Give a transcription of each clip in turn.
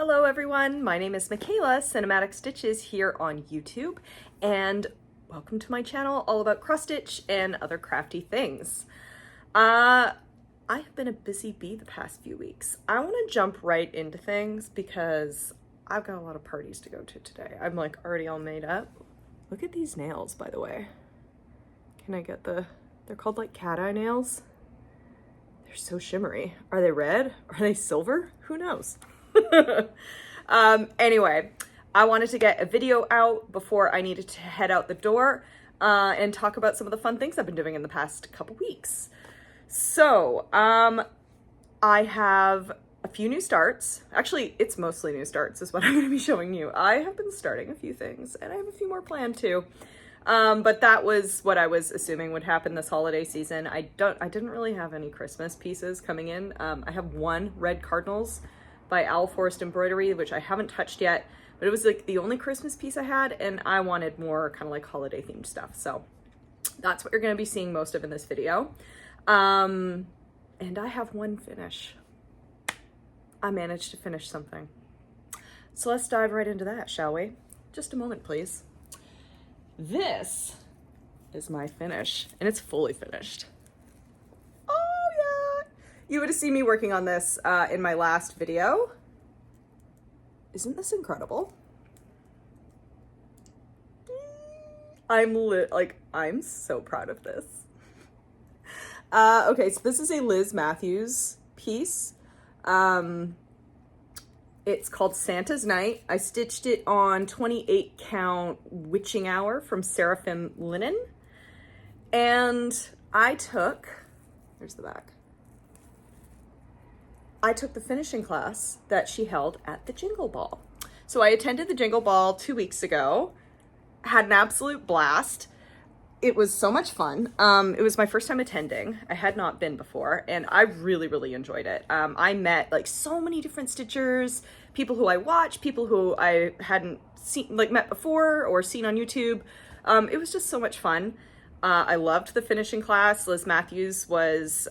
Hello everyone, my name is Michaela, Cinematic Stitches here on YouTube, and welcome to my channel all about cross-stitch and other crafty things. I have been a busy bee the past few weeks. I want to jump right into things because I've got a lot of parties to go to today. I'm like already all made up. Look at these nails, by the way. Can I get they're called like cat eye nails? They're so shimmery. Are they red? Are they silver? Who knows? Anyway, I wanted to get a video out before I needed to head out the door and talk about some of the fun things I've been doing in the past couple weeks. So, I have a few new starts. Actually, it's mostly new starts is what I'm going to be showing you. I have been starting a few things and I have a few more planned too. But that was what I was assuming would happen this holiday season. I didn't really have any Christmas pieces coming in. I have one Red Cardinals by Embroidery, which I haven't touched yet, but it was like the only Christmas piece I had, and I wanted more kind of like holiday themed stuff. So that's what you're going to be seeing most of in this video. And I have one finish. I managed to finish something. So let's dive right into that, shall we? Just a moment, please. This is my finish, and it's fully finished. You would have seen me working on this in my last video. Isn't this incredible? I'm so proud of this. Okay, so this is a Mathews piece. It's called Santa's Night. I stitched it on 28 count witching hour from Seraphim Linen. And there's the back. I took the finishing class that she held at the Jingle Ball. So I attended the Jingle Ball 2 weeks ago, had an absolute blast. It was so much fun. It was my first time attending. I had not been before, and I really, really enjoyed it. I met like so many different stitchers, people who I watch, people who I hadn't met before or seen on YouTube. It was just so much fun. I loved the finishing class. Liz Mathews was,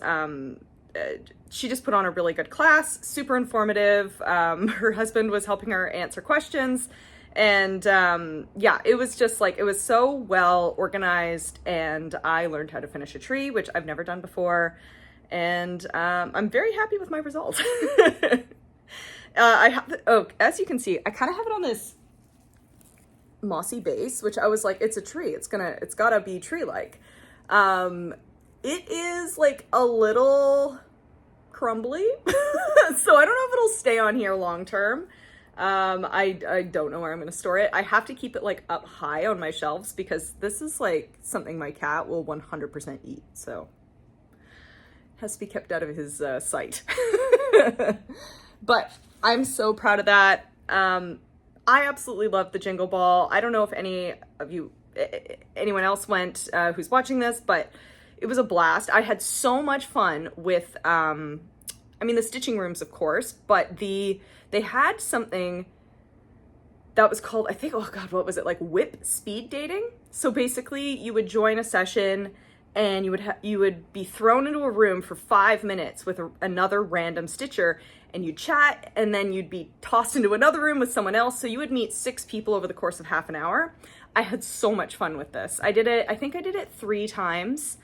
she just put on a really good class, super informative. Her husband was helping her answer questions. And yeah, it was just like, it was so well organized, and I learned how to finish a tree, which I've never done before. And I'm very happy with my result. As you can see, I kind of have it on this mossy base, which I was like, it's a tree. It's gotta be tree-like. It is like a little crumbly, so I don't know if it'll stay on here long term. I don't know where I'm gonna store it. I have to keep it like up high on my shelves because this is like something my cat will 100% eat, so it has to be kept out of his sight. But I'm so proud of that. I absolutely love the Jingle Ball. I don't know if anyone else went who's watching this, but it was a blast. I had so much fun with, the stitching rooms, of course, but they had something that was called, I think, oh God, what was it? Like whip speed dating. So basically you would join a session and you would be thrown into a room for 5 minutes with another random stitcher, and you'd chat, and then you'd be tossed into another room with someone else. So you would meet 6 people over the course of half an hour. I had so much fun with this. I think I did it 3 times.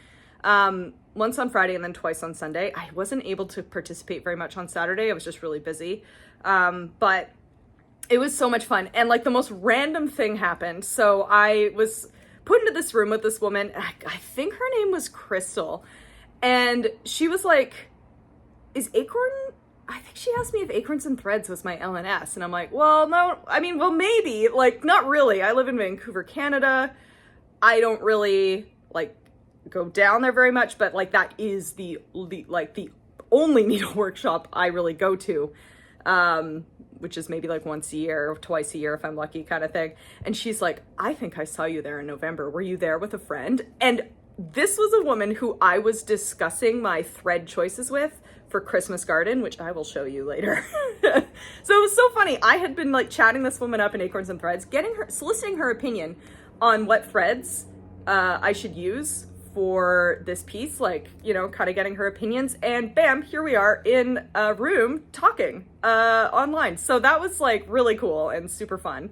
Once on Friday and then twice on Sunday. I wasn't able to participate very much on Saturday. I was just really busy. But it was so much fun. And like the most random thing happened. So I was put into this room with this woman. I think her name was Crystal. And she was like, I think she asked me if Acorns and Threads was my LNS. And I'm like, well, no, maybe, like, not really. I live in Vancouver, Canada. I don't really go down there very much, but like that is the only needle workshop I really go to, which is maybe like once a year or twice a year if I'm lucky, kind of thing. And she's like, I think I saw you there in November. Were you there with a friend? And this was a woman who I was discussing my thread choices with for Christmas Garden, which I will show you later. So it was so funny. I had been like chatting this woman up in Acorns and Threads, soliciting her opinion on what threads I should use for this piece, like, you know, kind of getting her opinions, and bam, here we are in a room talking online. So that was like really cool and super fun.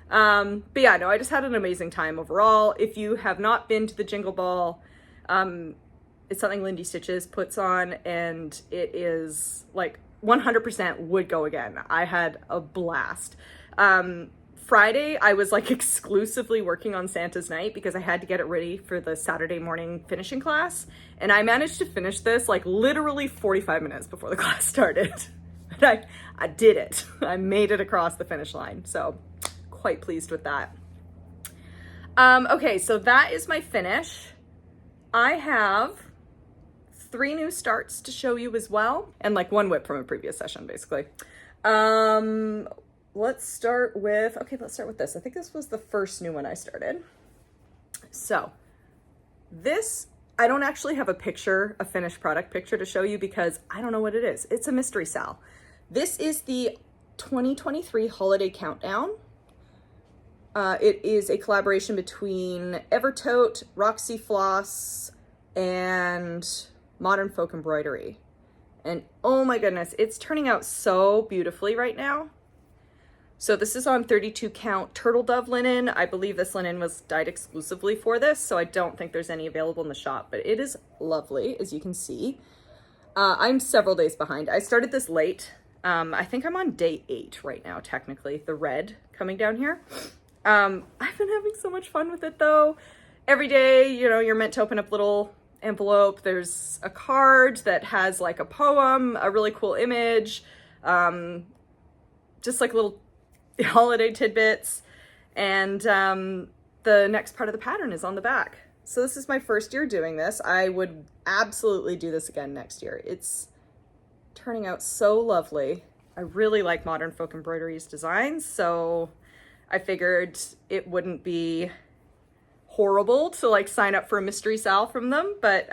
But yeah, no, I just had an amazing time overall. If you have not been to the Jingle Ball, it's something Lindy Stitches puts on, and it is like 100% would go again. I had a blast. Friday, I was like exclusively working on Santa's Night because I had to get it ready for the Saturday morning finishing class. And I managed to finish this like literally 45 minutes before the class started. And I did it. I made it across the finish line. So quite pleased with that. Okay, so that is my finish. I have 3 new starts to show you as well, and like 1 whip from a previous session, basically. Let's start with this. I think this was the first new one I started. So this, I don't actually have a finished product picture to show you because I don't know what it is. It's a mystery sal. This is the 2023 Holiday Countdown. It is a collaboration between Evertote, Roxy Floss, and Modern Folk Embroidery. And oh my goodness, it's turning out so beautifully right now. So this is on 32 count turtle dove linen. I believe this linen was dyed exclusively for this, so I don't think there's any available in the shop, but it is lovely, as you can see. I'm several days behind. I started this late. I think I'm on day 8 right now, technically, the red coming down here. I've been having so much fun with it though. Every day, you know, you're meant to open up little envelope. There's a card that has like a poem, a really cool image, just like little holiday tidbits, and the next part of the pattern is on the back. So this is my first year doing this. I would absolutely do this again next year. It's turning out so lovely. I really like Modern Folk Embroidery's designs, so I figured it wouldn't be horrible to like sign up for a mystery sal from them, but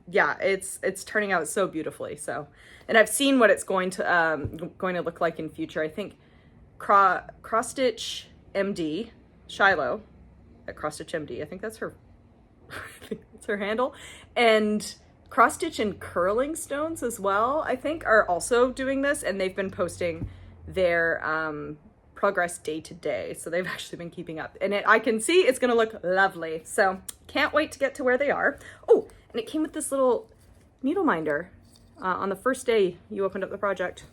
yeah, it's turning out so beautifully. So, and I've seen what it's going to look like in future. I think crossstitch MD Shiloh at crossstitch MD, I think that's her I think that's her handle, and crossstitch and curling stones as well, I think, are also doing this, and they've been posting their progress day to day, so they've actually been keeping up, and I can see it's gonna look lovely, so can't wait to get to where they are. Oh, and it came with this little needle minder on the first day you opened up the project.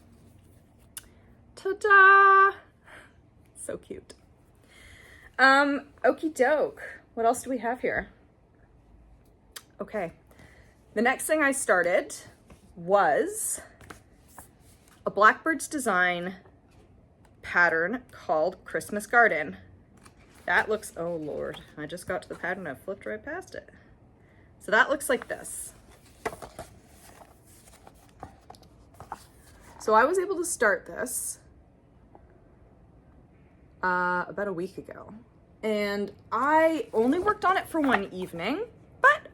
Ta-da! So cute. Okie doke. What else do we have here? Okay. The next thing I started was a Blackbird's design pattern called Christmas Garden. That looks, oh Lord, I just got to the pattern, I flipped right past it. So that looks like this. So I was able to start this about a week ago, and I only worked on it for 1 evening, but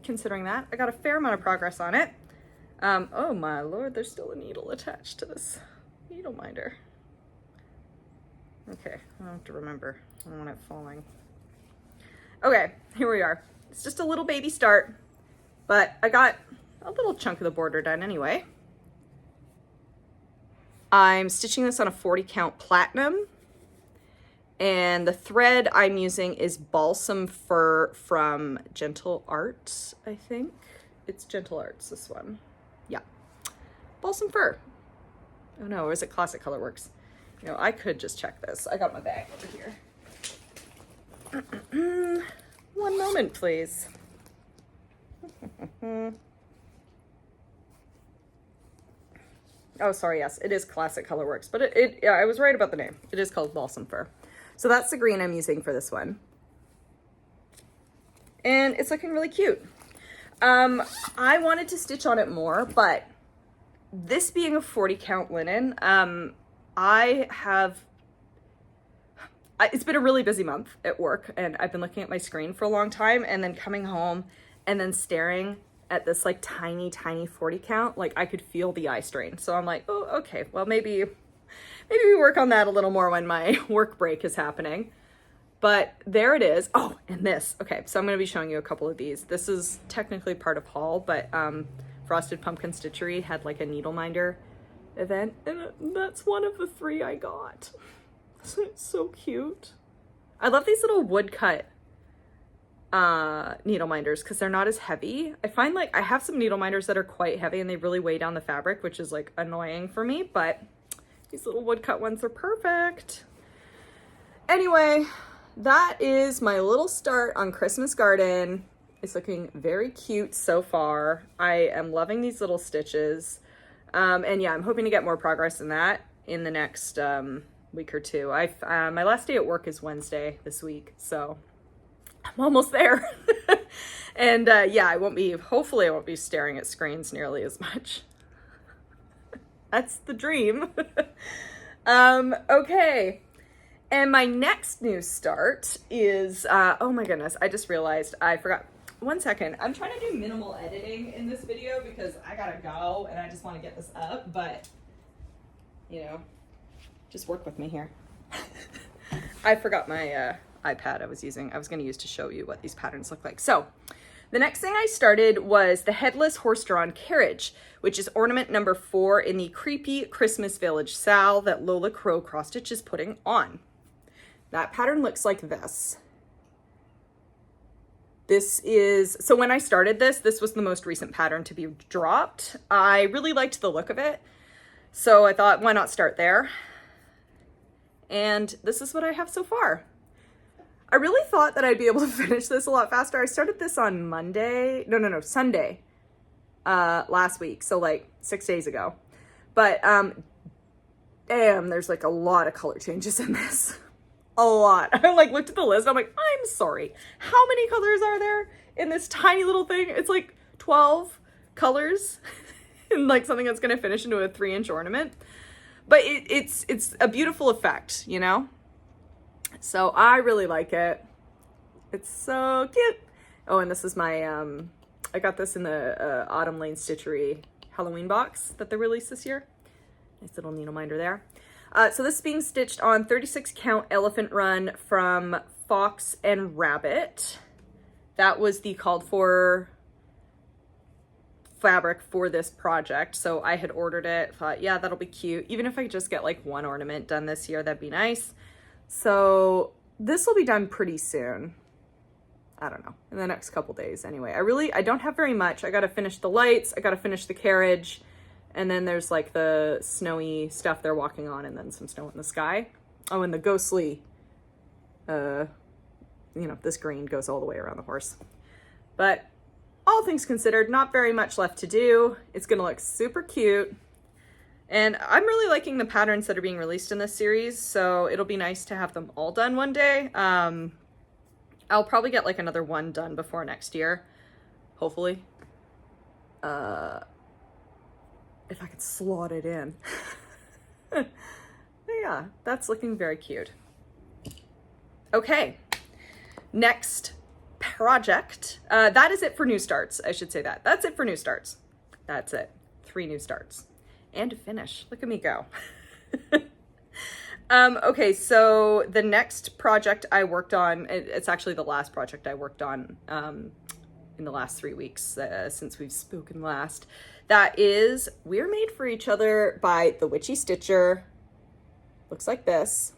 considering that, I got a fair amount of progress on it. Oh my Lord, there's still a needle attached to this needle minder. Okay, I have to remember. I don't want it falling. Okay, here we are. It's just a little baby start, but I got a little chunk of the border done anyway. I'm stitching this on a 40 count platinum, and the thread I'm using is balsam fir from Gentle Arts, I think. It's Gentle Arts, this one. Yeah, balsam fir. Oh no, or is it Classic Colorworks? You know, I could just check this. I got my bag over here. One moment, please. Oh, sorry, yes, it is Classic Colorworks, but yeah, I was right about the name. It is called Balsam Fir. So that's the green I'm using for this one. And it's looking really cute. I wanted to stitch on it more, but this being a 40 count linen, it's been a really busy month at work, and I've been looking at my screen for a long time, and then coming home and then staring at this like tiny 40 count, like I could feel the eye strain. So I'm like, oh, okay, well maybe we work on that a little more when my work break is happening. But there it is. Oh, and this. Okay, so I'm going to be showing you a couple of these. This is technically part of haul, but Frosted Pumpkin Stitchery had like a needle minder event, and that's one of the 3 I got. It's so cute. I love these little woodcut needle minders because they're not as heavy. I find like I have some needle minders that are quite heavy and they really weigh down the fabric, which is like annoying for me, but these little woodcut ones are perfect. Anyway, that is my little start on Christmas Garden. It's looking very cute so far. I am loving these little stitches. And yeah, I'm hoping to get more progress in that in the next week or two. My last day at work is Wednesday this week, so I'm almost there. And yeah, hopefully I won't be staring at screens nearly as much. That's the dream. Okay. And my next new start is, oh my goodness, I just realized I forgot. One second. I'm trying to do minimal editing in this video because I gotta go and I just want to get this up, but you know, just work with me here. I forgot my iPad I was going to use to show you what these patterns look like. So the next thing I started was the Headless horse-drawn Carriage, which is ornament number 4 in the Creepy Christmas Village Sal that Lola Crow Cross Stitch is putting on. That pattern looks like this. So when I started this was the most recent pattern to be dropped. I really liked the look of it, so I thought, why not start there? And this is what I have so far. I really thought that I'd be able to finish this a lot faster. I started this on Sunday, last week, so like 6 days ago. But damn, there's like a lot of color changes in this. A lot. I like looked at the list. I'm like, I'm sorry. How many colors are there in this tiny little thing? It's like 12 colors in like something that's going to finish into a 3-inch ornament. But it's a beautiful effect, you know? So I really like it. It's so cute. Oh, and this is my, I got this in the Autumn Lane Stitchery Halloween box that they released this year. Nice little needle minder there. So this is being stitched on 36 count elephant run from Fox and Rabbit. That was the called for fabric for this project. So I had ordered it, thought, yeah, that'll be cute. Even if I could just get like one ornament done this year, that'd be nice. So this will be done pretty soon. I don't know, in the next couple days anyway. I don't have very much. I got to finish the lights. I got to finish the carriage. And then there's like the snowy stuff they're walking on and then some snow in the sky. Oh, and the ghostly, you know, this green goes all the way around the horse. But all things considered, not very much left to do. It's going to look super cute. And I'm really liking the patterns that are being released in this series. So it'll be nice to have them all done one day. I'll probably get like another one done before next year. Hopefully. If I could slot it in. Yeah, that's looking very cute. Okay, next project. That is it for new starts. I should say that. That's it for new starts. That's it. 3 new starts. And to finish. Look at me go. Okay, so the next project I worked on, it's actually the last project I worked on in the last 3 weeks since we've spoken last. That is We're Made for Each Other by the Witchy Stitcher. Looks like this.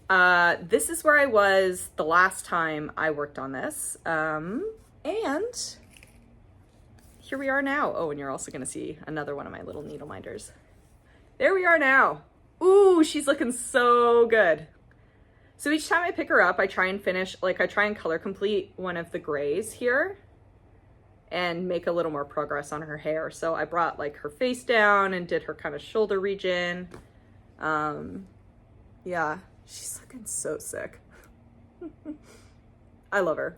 This is where I was the last time I worked on this. And here we are now. Oh, and you're also going to see another one of my little needle minders. There we are now. Ooh, she's looking so good. So each time I pick her up, I try and finish, like I try and color complete one of the grays here and make a little more progress on her hair. So I brought like her face down and did her kind of shoulder region. Yeah, she's looking so sick. I love her.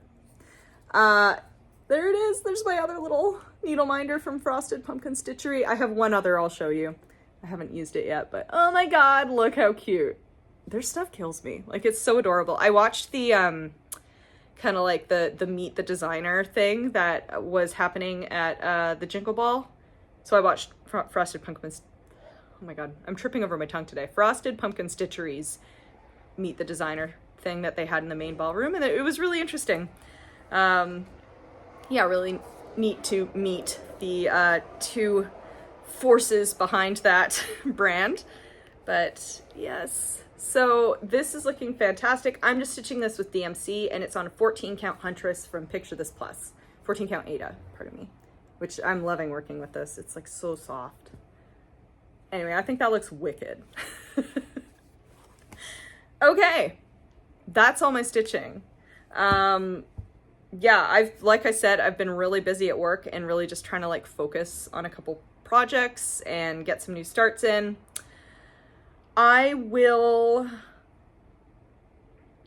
There it is. There's my other little needle minder from Frosted Pumpkin Stitchery. I have one other I'll show you. I haven't used it yet, but oh my God, look how cute. Their stuff kills me. Like, it's so adorable. I watched the, kind of like the Meet the Designer thing that was happening at the Jingle Ball. So I watched Frosted Pumpkin, oh my God, I'm tripping over my tongue today. Frosted Pumpkin Stitchery's Meet the Designer thing that they had in the main ballroom, and it was really interesting. Yeah, really neat to meet the two forces behind that brand. But yes, so this is looking fantastic. I'm just stitching this with DMC, and it's on a 14 count Huntress from Picture This Plus. 14 count Ada, pardon me, which I'm loving working with this. It's like so soft. Anyway, I think that looks wicked. Okay, that's all my stitching. Yeah, like I said, I've been really busy at work and really just trying to like focus on a couple projects and get some new starts in.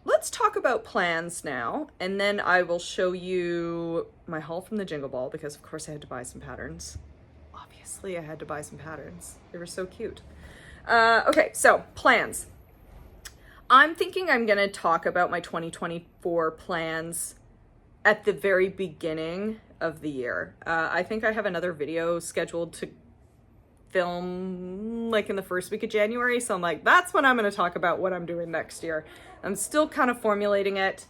Let's talk about plans now, and then I will show you my haul from the Jingle Ball, because of course I had to buy some patterns. Obviously I had to buy some patterns. They were so cute. Okay, so plans. I'm thinking I'm gonna talk about my 2024 plans at the very beginning of the year. I think I have another video scheduled to film like in the first week of January, so I'm like, that's when I'm going to talk about what I'm doing next year. I'm still kind of formulating it,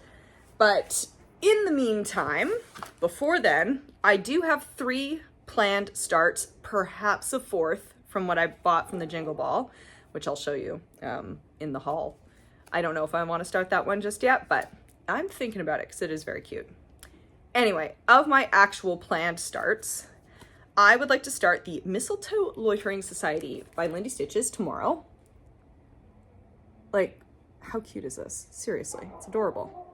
but in the meantime, before then, I do have 3 planned starts, perhaps a 4th from what I bought from the Jingle Ball, which I'll show you in the haul. I don't know if I want to start that one just yet, but I'm thinking about it because it is very cute. Anyway, of my actual planned starts, I would like to start the Mistletoe Loitering Society by Lindy Stitches tomorrow. Like, how cute is this? Seriously, it's adorable.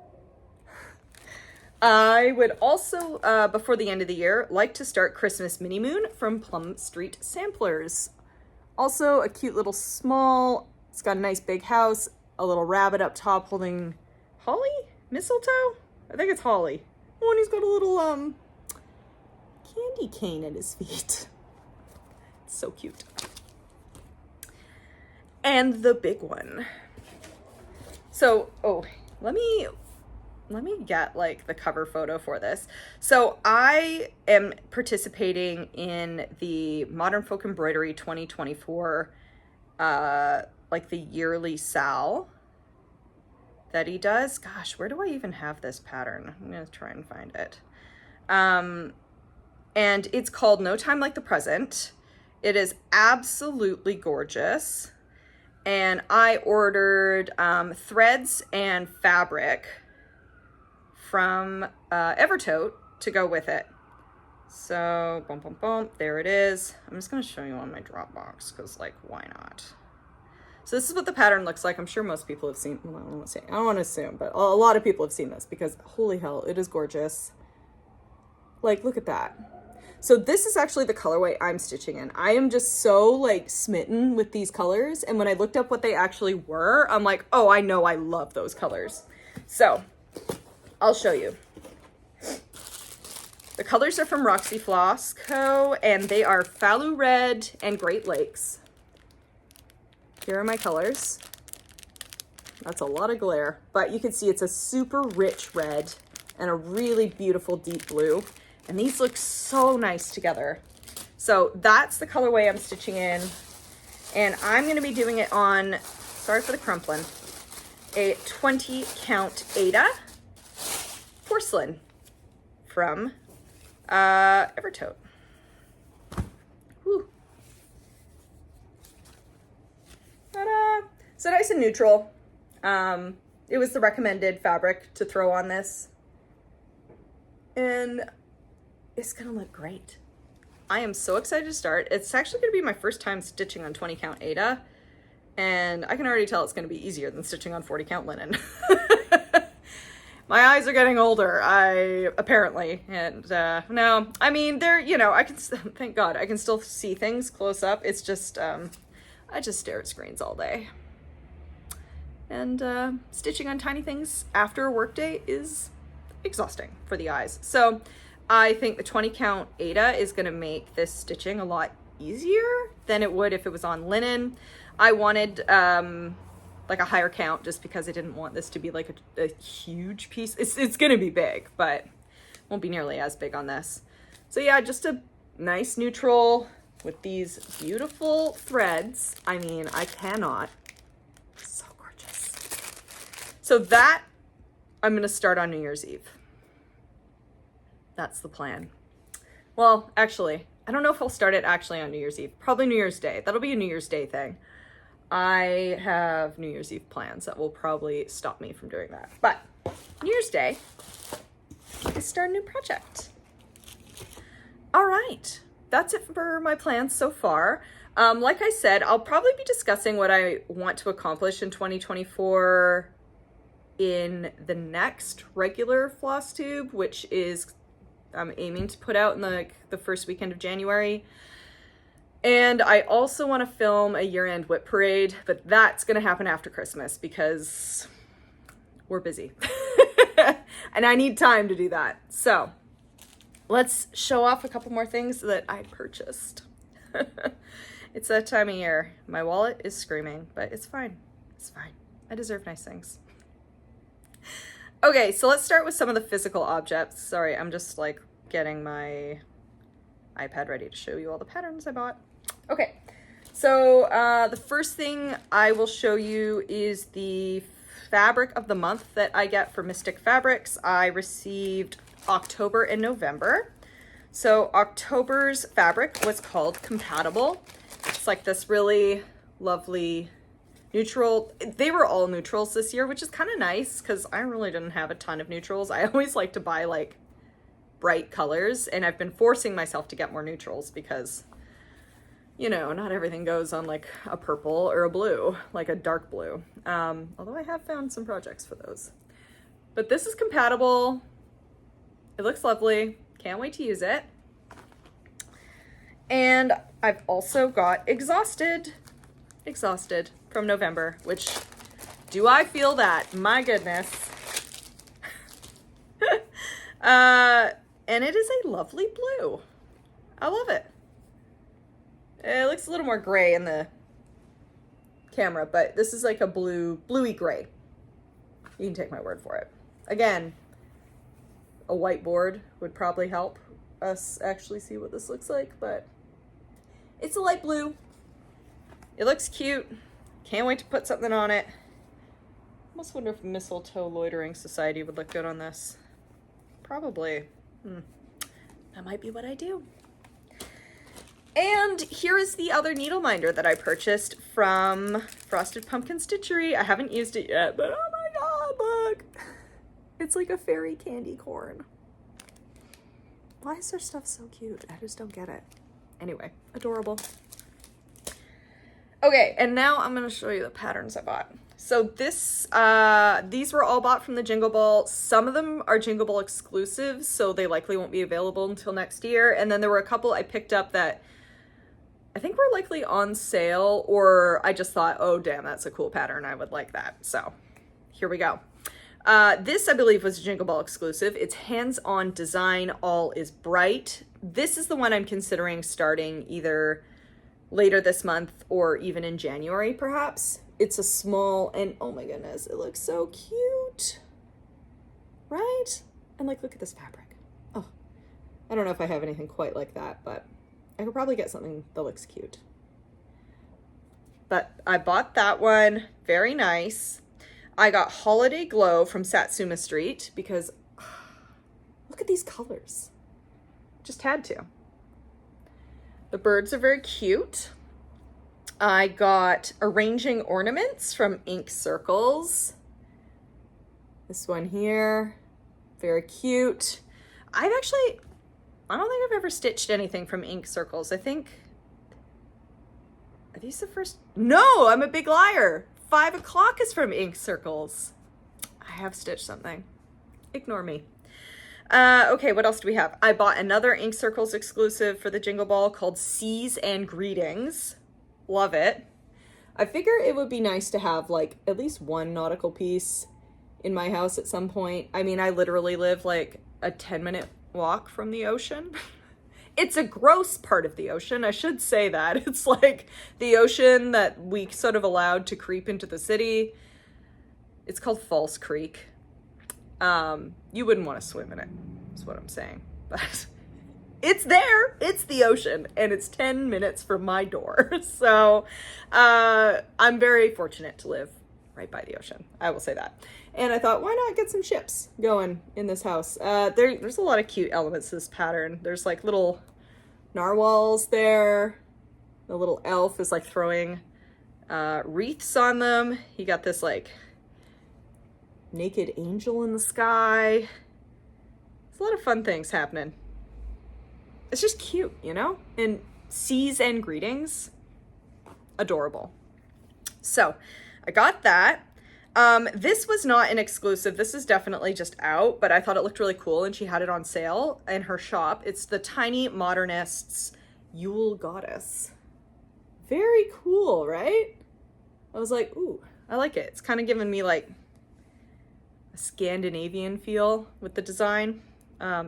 I would also, before the end of the year, like to start Christmas Mini Moon from Plum Street Samplers. Also a cute little small, it's got a nice big house, a little rabbit up top holding holly? Mistletoe? I think it's holly. Oh, and he's got a little candy cane at his feet. It's so cute. And the big one. So, let me get like the cover photo for this. So I am participating in the Modern Folk Embroidery 2024, like the yearly sal that he does. Gosh, where do I even have this pattern? I'm gonna try and find it. And it's called No Time Like the Present. It is absolutely gorgeous. And I ordered threads and fabric from Evertote to go with it. So, boom, boom, boom, there it is. I'm just gonna show you on my Dropbox, because like, why not? So this is what the pattern looks like. I'm sure most people have seen, well, I don't want to assume, but a lot of people have seen this, because holy hell, it is gorgeous. Like, look at that. So this is actually the colorway I'm stitching in. I am just so like smitten with these colors. And when I looked up what they actually were, I'm like, oh, I know I love those colors. So I'll show you. The colors are from Roxy Floss Co. and they are Fallow Red and Great Lakes. Here are my colors. That's a lot of glare, but you can see it's a super rich red and a really beautiful deep blue. And these look so nice together. So that's the colorway I'm stitching in. And I'm going to be doing it on, sorry for the crumpling, a 20 count Ada porcelain from Evertote. Woo. Ta-da! So nice and neutral. It was the recommended fabric to throw on this. And it's gonna look great. I am so excited to start. It's actually gonna be my first time stitching on 20 count Ada, and I can already tell it's gonna be easier than stitching on 40 count linen. My eyes are getting older, apparently, and no, I mean, they're, you know, I can, thank God, I can still see things close up. It's just, I just stare at screens all day. And stitching on tiny things after a workday is exhausting for the eyes. So I think the 20 count Ada is going to make this stitching a lot easier than it would if it was on linen. I wanted like a higher count just because I didn't want this to be like a huge piece. It's going to be big, but won't be nearly as big on this. So yeah, just a nice neutral with these beautiful threads. I mean, I cannot. So gorgeous. So that I'm going to start on New Year's Eve. That's the plan. Well, actually, I don't know if I'll start it actually on New Year's Eve. Probably New Year's Day. That'll be a New Year's Day thing. I have New Year's Eve plans that will probably stop me from doing that. But New Year's Day, I start a new project. All right. That's it for my plans so far. Like I said, I'll probably be discussing what I want to accomplish in 2024 in the next regular Flosstube, which is I'm aiming to put out in the first weekend of January. And I also want to film a year-end whip parade, but that's going to happen after Christmas because we're busy. And I need time to do that. So let's show off a couple more things that I purchased. It's that time of year. My wallet is screaming, but it's fine. It's fine. I deserve nice things. Okay, so let's start with some of the physical objects. Sorry, I'm just like getting my iPad ready to show you all the patterns I bought. Okay, so the first thing I will show you is the fabric of the month that I get for Mystic Fabrics. I received October and November. So October's fabric was called Compatible. It's like this really lovely neutral. They were all neutrals this year, which is kind of nice because I really didn't have a ton of neutrals. I always like to buy like bright colors, and I've been forcing myself to get more neutrals because, you know, not everything goes on like a purple or a blue, like a dark blue. Although I have found some projects for those. But this is Compatible. It looks lovely. Can't wait to use it. And I've also got Exhausted from November, which, do I feel that? My goodness. And it is a lovely blue. I love it. It looks a little more gray in the camera, but this is like a bluey gray. You can take my word for it. Again, a whiteboard would probably help us actually see what this looks like, but it's a light blue. It looks cute. Can't wait to put something on it. Almost wonder if Mistletoe Loitering Society would look good on this. Probably. That might be what I do. And here is the other needle minder that I purchased from Frosted Pumpkin Stitchery. I haven't used it yet, but oh my god, look! It's like a fairy candy corn. Why is their stuff so cute? I just don't get it. Anyway, adorable. Okay, and now I'm going to show you the patterns I bought. So these were all bought from the Jingle Ball. Some of them are Jingle Ball exclusives, so they likely won't be available until next year. And then there were a couple I picked up that I think were likely on sale, or I just thought, oh damn, that's a cool pattern. I would like that. So here we go. This I believe was a Jingle Ball exclusive. It's Hands-On Design, All is Bright. This is the one I'm considering starting either later this month or even in January perhaps. It's a small, and oh my goodness, it looks so cute, right? And like, look at this fabric. Oh, I don't know if I have anything quite like that, but I could probably get something that looks cute. But I bought that one, very nice. I got Holiday Glow from Satsuma Street because look at these colors. Just had to. The birds are very cute. I got Arranging Ornaments from Ink Circles. This one here, very cute. I don't think I've ever stitched anything from Ink Circles. I think, are these the first? No, I'm a big liar. 5 o'clock is from Ink Circles. I have stitched something. Ignore me. Okay, what else do we have? I bought another Ink Circles exclusive for the Jingle Ball called Seas and Greetings. Love it. I figure it would be nice to have like at least one nautical piece in my house at some point. I mean, I literally live like a 10-minute walk from the ocean. It's a gross part of the ocean. I should say that. It's like the ocean that we sort of allowed to creep into the city. It's called False Creek. You wouldn't want to swim in it, is what I'm saying. But it's there. It's the ocean, and it's 10 minutes from my door. So I'm very fortunate to live right by the ocean. I will say that. And I thought, why not get some ships going in this house? There's a lot of cute elements to this pattern. There's like little narwhals there. The little elf is like throwing wreaths on them. You got this like naked angel in the sky. There's a lot of fun things happening. It's just cute, you know? And seas and greetings, adorable. So I got that. This was not an exclusive. This is definitely just out, but I thought it looked really cool and she had it on sale in her shop. It's the Tiny Modernists Yule Goddess. Very cool, right? I was like, ooh, I like it. It's kind of giving me like a Scandinavian feel with the design.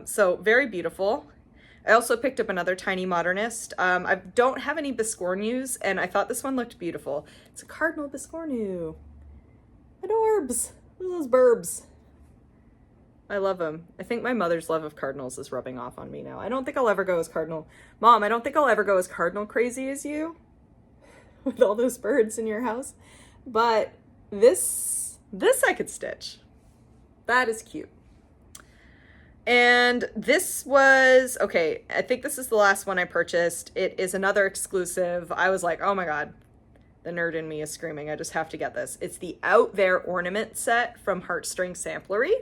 So very beautiful. I also picked up another Tiny Modernist. I don't have any Biscornus, and I thought this one looked beautiful. It's a Cardinal Biscornu. Adorbs. Look at those burbs. I love them. I think my mother's love of cardinals is rubbing off on me now. I don't think I'll ever go as cardinal. Mom, I don't think I'll ever go as cardinal crazy as you with all those birds in your house. But this I could stitch. That is cute. And this was, okay, I think this is the last one I purchased. It is another exclusive. I was like, oh my God, the nerd in me is screaming. I just have to get this. It's the Out There ornament set from Heartstring Samplery.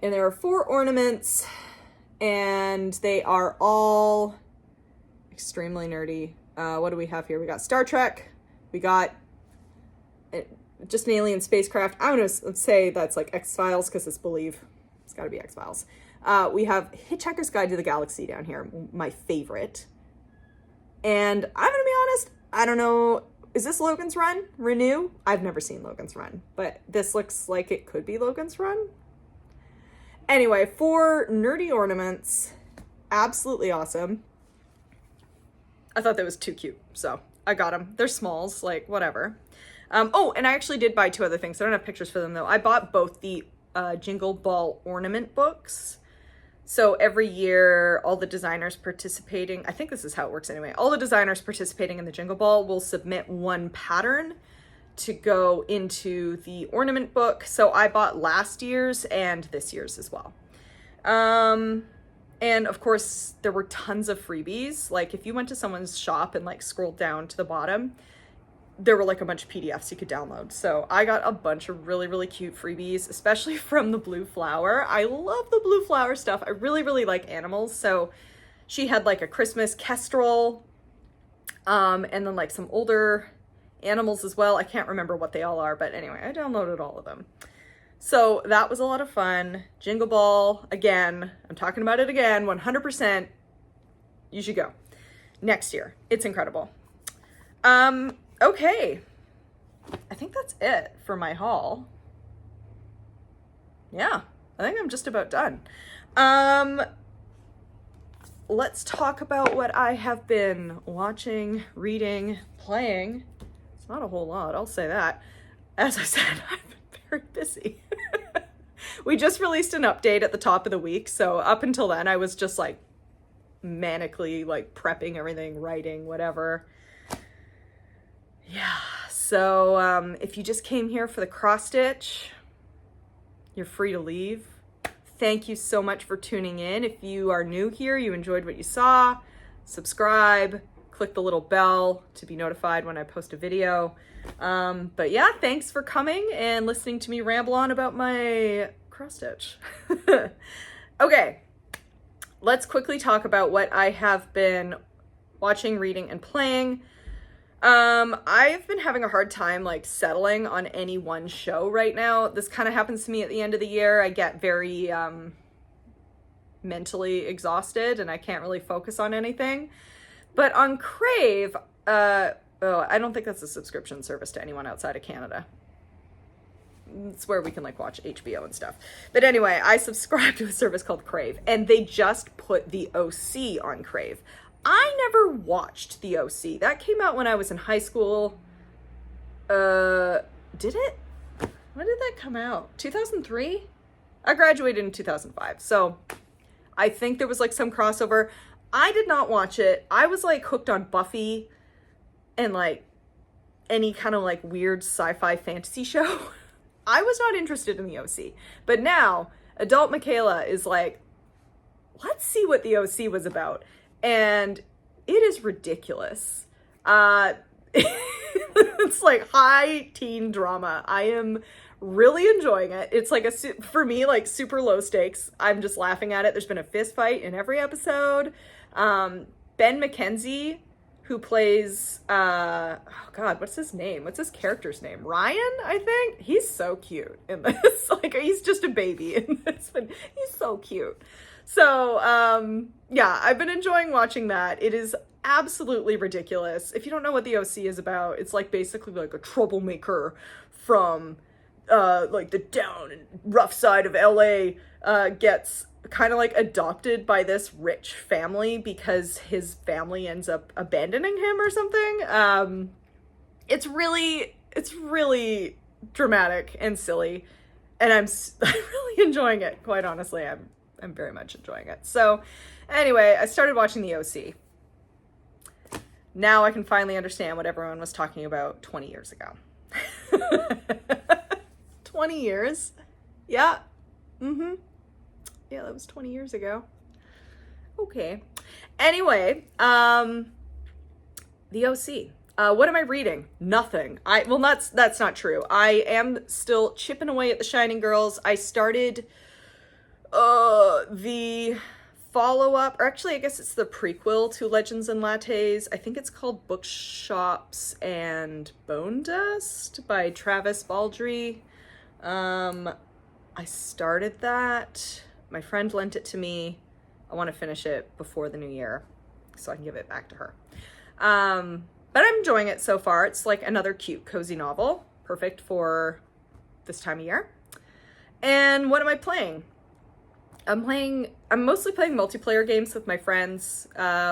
And there are 4 ornaments and they are all extremely nerdy. What do we have here? We got Star Trek. We got just an alien spacecraft. I'm going to say that's like X-Files because it's Believe. It's got to be X-Files. We have Hitchhiker's Guide to the Galaxy down here, my favorite. And I'm going to be honest, I don't know. Is this Logan's Run? Renew? I've never seen Logan's Run, but this looks like it could be Logan's Run. Anyway, 4 nerdy ornaments. Absolutely awesome. I thought that was too cute, so I got them. They're smalls, like whatever. Oh, and I actually did buy 2 other things. I don't have pictures for them though. I bought both the Jingle Ball ornament books. So every year, all the designers participating, I think this is how it works anyway, all the designers participating in the Jingle Ball will submit one pattern to go into the ornament book. So I bought last year's and this year's as well. And of course, there were tons of freebies. Like if you went to someone's shop and like scrolled down to the bottom, there were like a bunch of PDFs you could download. So I got a bunch of really, really cute freebies, especially from the Blue Flower. I love the Blue Flower stuff. I really, really like animals. So she had like a Christmas kestrel, and then like some older animals as well. I can't remember what they all are, but anyway, I downloaded all of them. So that was a lot of fun. Jingle Ball, again, I'm talking about it again, 100%. You should go next year. It's incredible. Okay. I think that's it for my haul. Yeah, I think I'm just about done. Let's talk about what I have been watching, reading, playing. It's not a whole lot, I'll say that. As I said, I've been very busy. We just released an update at the top of the week, so up until then I was just like manically like prepping everything, writing, whatever. Yeah, so if you just came here for the cross stitch, you're free to leave. Thank you so much for tuning in. If you are new here, you enjoyed what you saw, subscribe, click the little bell to be notified when I post a video. But yeah, thanks for coming and listening to me ramble on about my cross stitch. Okay, let's quickly talk about what I have been watching, reading, and playing. I've been having a hard time like settling on any one show right now. This kind of happens to me at the end of the year. I get very mentally exhausted and I can't really focus on anything. But on Crave, I don't think that's a subscription service to anyone outside of Canada. It's where we can like watch HBO and stuff. But anyway, I subscribe to a service called Crave and they just put the OC on Crave. I never watched the OC. That came out when I was in high school. Did it? When did that come out? 2003? I graduated in 2005. So I think there was like some crossover. I did not watch it. I was like hooked on Buffy and like any kind of like weird sci-fi fantasy show, I was not interested in the OC. But now, adult Michaela is like, let's see what the OC was about. And it is ridiculous. It's like high teen drama. I am really enjoying it. It's like for me, like super low stakes. I'm just laughing at it. There's been a fist fight in every episode. Ben McKenzie, who plays, oh God, what's his name? What's his character's name? Ryan, I think? He's so cute in this. Like, he's just a baby in this, but he's so cute. So, yeah, I've been enjoying watching that. It is absolutely ridiculous. If you don't know what the OC is about, it's like basically like a troublemaker from, like the down and rough side of LA, gets kind of like adopted by this rich family because his family ends up abandoning him or something. It's really dramatic and silly, and I'm really enjoying it. Quite honestly, I'm very much enjoying it. So anyway, I started watching the OC. Now I can finally understand what everyone was talking about 20 years ago. 20 years? Yeah. Mm-hmm. Yeah, that was 20 years ago. Okay. Anyway, the OC. What am I reading? Nothing. Well, that's not true. I am still chipping away at the Shining Girls. I started the follow-up, or actually I guess it's the prequel to Legends and Lattes. I think it's called Bookshops and Bonedust by Travis Baldree. I started that. My friend lent it to me. I want to finish it before the new year so I can give it back to her. But I'm enjoying it so far. It's like another cute, cozy novel. Perfect for this time of year. And what am I playing? I'm mostly playing multiplayer games with my friends.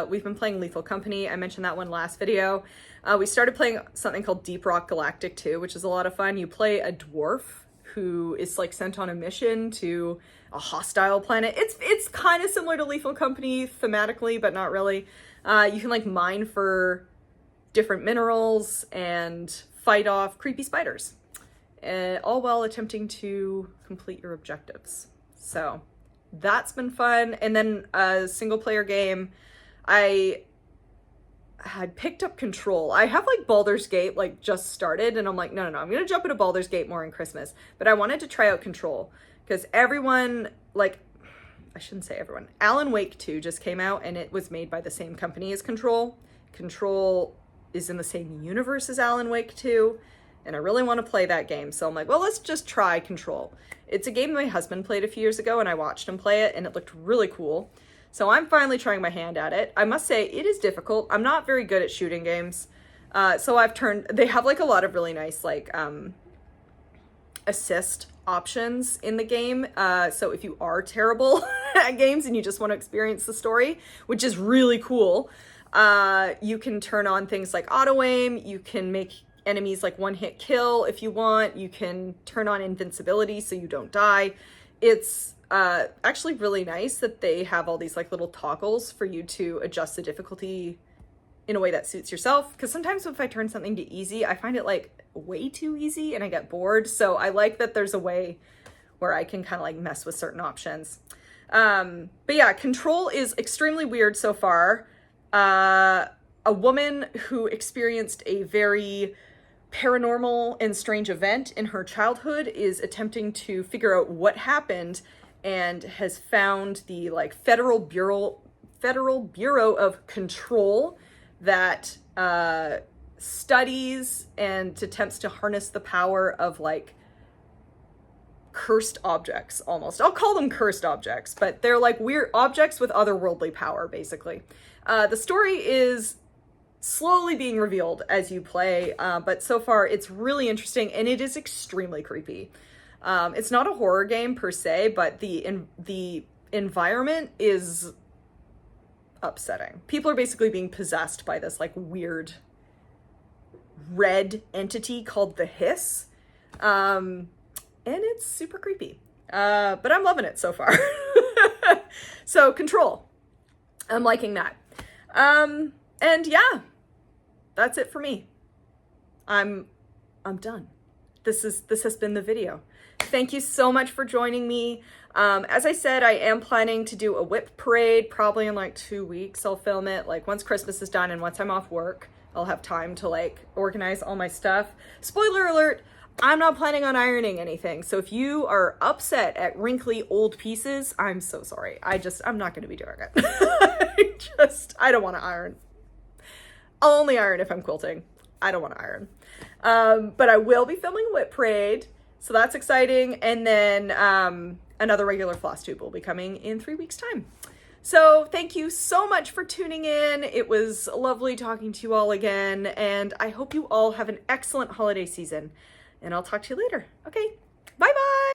We've been playing Lethal Company. I mentioned that one last video. We started playing something called Deep Rock Galactic 2, which is a lot of fun. You play a dwarf who is like sent on a mission to a hostile planet. It's kind of similar to Lethal Company thematically, but not really. You can like mine for different minerals and fight off creepy spiders, all while attempting to complete your objectives. So that's been fun. And then a single player game, I had picked up Control. I have like Baldur's Gate like just started, and I'm like, no, I'm gonna jump into Baldur's Gate more in Christmas. But I wanted to try out Control because everyone, like, I shouldn't say everyone, Alan Wake 2 just came out, and it was made by the same company as Control. Control is in the same universe as Alan Wake 2, and I really want to play that game. So I'm like, well, let's just try Control. It's a game my husband played a few years ago, and I watched him play it, and it looked really cool. So I'm finally trying my hand at it. I must say, it is difficult. I'm not very good at shooting games. So they have like a lot of really nice like assist options in the game. So if you are terrible at games and you just want to experience the story, which is really cool, you can turn on things like auto aim. You can make enemies like one-hit kill if you want. You can turn on invincibility so you don't die. It's actually really nice that they have all these like little toggles for you to adjust the difficulty in a way that suits yourself. Because sometimes if I turn something to easy, I find it like way too easy and I get bored. So I like that there's a way where I can kind of like mess with certain options. But yeah, Control is extremely weird so far. A woman who experienced a very paranormal and strange event in her childhood is attempting to figure out what happened, and has found the like Federal Bureau of Control that studies and attempts to harness the power of like cursed objects almost. I'll call them cursed objects, but they're like weird objects with otherworldly power, basically. The story is slowly being revealed as you play, but so far it's really interesting, and it is extremely creepy. It's not a horror game per se, but the environment is upsetting. People are basically being possessed by this like weird red entity called the Hiss, and it's super creepy. But I'm loving it so far. So Control, I'm liking that. And yeah, that's it for me. I'm done. This has been the video. Thank you so much for joining me. As I said, I am planning to do a whip parade probably in like 2 weeks. I'll film it like once Christmas is done and once I'm off work, I'll have time to like organize all my stuff. Spoiler alert, I'm not planning on ironing anything. So if you are upset at wrinkly old pieces, I'm so sorry. I'm not going to be doing it. I don't want to iron. I'll only iron if I'm quilting. I don't want to iron. But I will be filming a whip parade. So that's exciting. And then another regular Flosstube will be coming in 3 weeks' time. So thank you so much for tuning in. It was lovely talking to you all again. And I hope you all have an excellent holiday season. And I'll talk to you later. Okay, bye-bye.